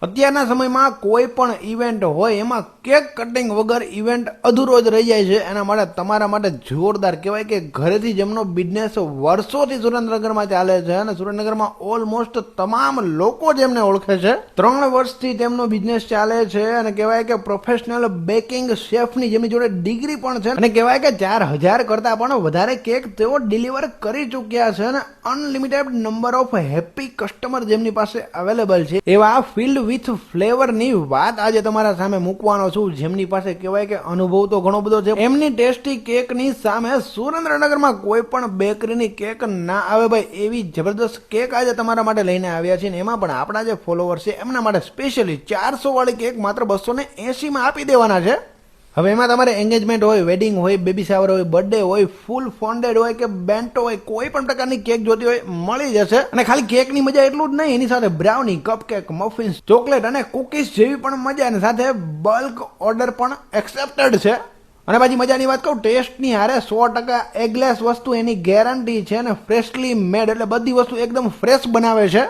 અત્યારના સમયમાં કોઈ પણ ઇવેન્ટ હોય એમાં કેક કટિંગ વગર ઇવેન્ટ અધૂરો જ રહી જાય છે. એના માટે તમારા માટે જોરદાર કહેવાય કે ઘરેથી જેમનો બિઝનેસ વર્ષોથી સુરેન્દ્રનગરમાં ચાલે છે અને સુરેન્દ્રનગરમાં ઓલમોસ્ટ તમામ લોકો જેમને ઓળખે છે. 3 વર્ષથી તેમનો બિઝનેસ ચાલે છે અને કહેવાય કે પ્રોફેશનલ બેકિંગ શેફની જેમની જોડે ડિગ્રી પણ છે અને કહેવાય કે 4000 કરતા પણ વધારે કેક તેઓ ડિલિવર કરી ચૂક્યા છે અને unlimited number of happy customer જેમની પાસે અવેલેબલ છે. એવા ફિલ્ડ વિથ ફ્લેવર ની વાત આજે તમારા સામે મૂકવાનો છું, જેમની પાસે કહેવાય કે અનુભવ તો ઘણો બધો છે. એમની ટેસ્ટી કેક ની સામે સુરેન્દ્રનગરમાં કોઈ પણ બેકરીની કેક ના આવે ભાઈ, એવી જબરદસ્ત કેક આજે તમારા માટે લઈને આવ્યા છે. એમાં પણ આપણા જે ફોલોવર છે એમના માટે સ્પેશિયલી 400 વાળી કેક માત્ર 280 માં આપી દેવાના છે. હવે એમાં તમારે એંગેજમેન્ટ હોય, વેડિંગ હોય, બેબી શાવર હોય, બર્થડે હોય, ફૂલ ફોન્ડેડ હોય કે બેન્ટો હોય, કોઈ પણ પ્રકારની કેક જોતી હોય મળી જશે. અને ખાલી કેકની મજા એટલું જ નહીં, એની સાથે બ્રાઉની, કપકેક, મફિન્સ, ચોકલેટ અને કુકીઝ જેવી પણ મજા, અને સાથે બલ્ક ઓર્ડર પણ એક્સેપ્ટેડ છે. અને પાછી મજાની વાત કહું, ટેસ્ટની હારે 100% એગલેસ વસ્તુ એની ગેરંટી છે અને ફ્રેશલી મેડ, એટલે બધી વસ્તુ એકદમ ફ્રેશ બનાવે છે.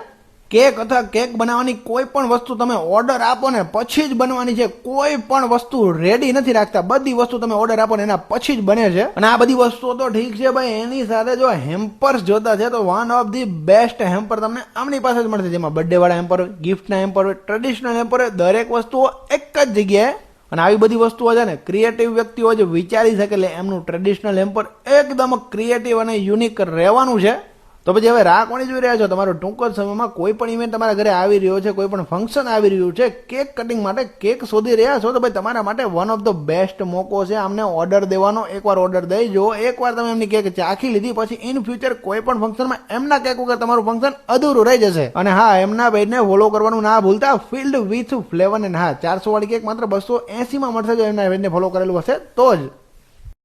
કેક અથવા કેક બનાવવાની કોઈ પણ વસ્તુ તમે ઓર્ડર આપો ને પછી જ બનવાની છે. કોઈ પણ વસ્તુ રેડી નથી રાખતા, બધી વસ્તુ તમે ઓર્ડર આપો ને એના પછી જ બને છે. અને આ બધી વસ્તુઓ તો ઠીક છે ભાઈ, એની સાથે જો હેમ્પર્સ જોતા છે તો one of the best hamper તમને આમની પાસે જ મળશે, જેમાં બર્થડે વાળા હેમ્પર હોય, ગિફ્ટના હેમ્પર હોય, ટ્રેડિશનલ હેમ્પર હોય, દરેક વસ્તુઓ એક જ જગ્યાએ. અને આવી બધી વસ્તુઓ છે ને ક્રિએટિવ વ્યક્તિઓ જે વિચારી શકે, એટલે એમનું ટ્રેડિશનલ હેમ્પર એકદમ ક્રિએટિવ અને યુનિક રહેવાનું છે. તો પછી હવે રાહ કોની જોઈ રહ્યા છો? તમારો ટૂંક જ સમયમાં કોઈ પણ ઇવેન્ટ તમારા ઘરે આવી રહ્યો છે, કોઈ પણ ફંક્શન આવી રહ્યું છે, કેક કટિંગ માટે કેક શોધી રહ્યા છો, તો ભાઈ તમારા માટે વન ઓફ ધ બેસ્ટ મોકો છે આમને ઓર્ડર દેવાનો. એકવાર ઓર્ડર દઈ જો, એકવાર તમે એમની કેક ચાખી લીધી પછી ઇન ફ્યુચર કોઈ પણ ફંક્શનમાં એમના કેક વગર તમારું ફંક્શન અધૂરું રહી જશે. અને હા, એમના પેજને ફોલો કરવાનું ના ભૂલતા, ફિલ્ડ વિથ ફ્લેવર. અને હા, 400 વાળી કેક માત્ર 280 માં મળશે જો એમના પેજને ફોલો કરેલું હશે તો જ.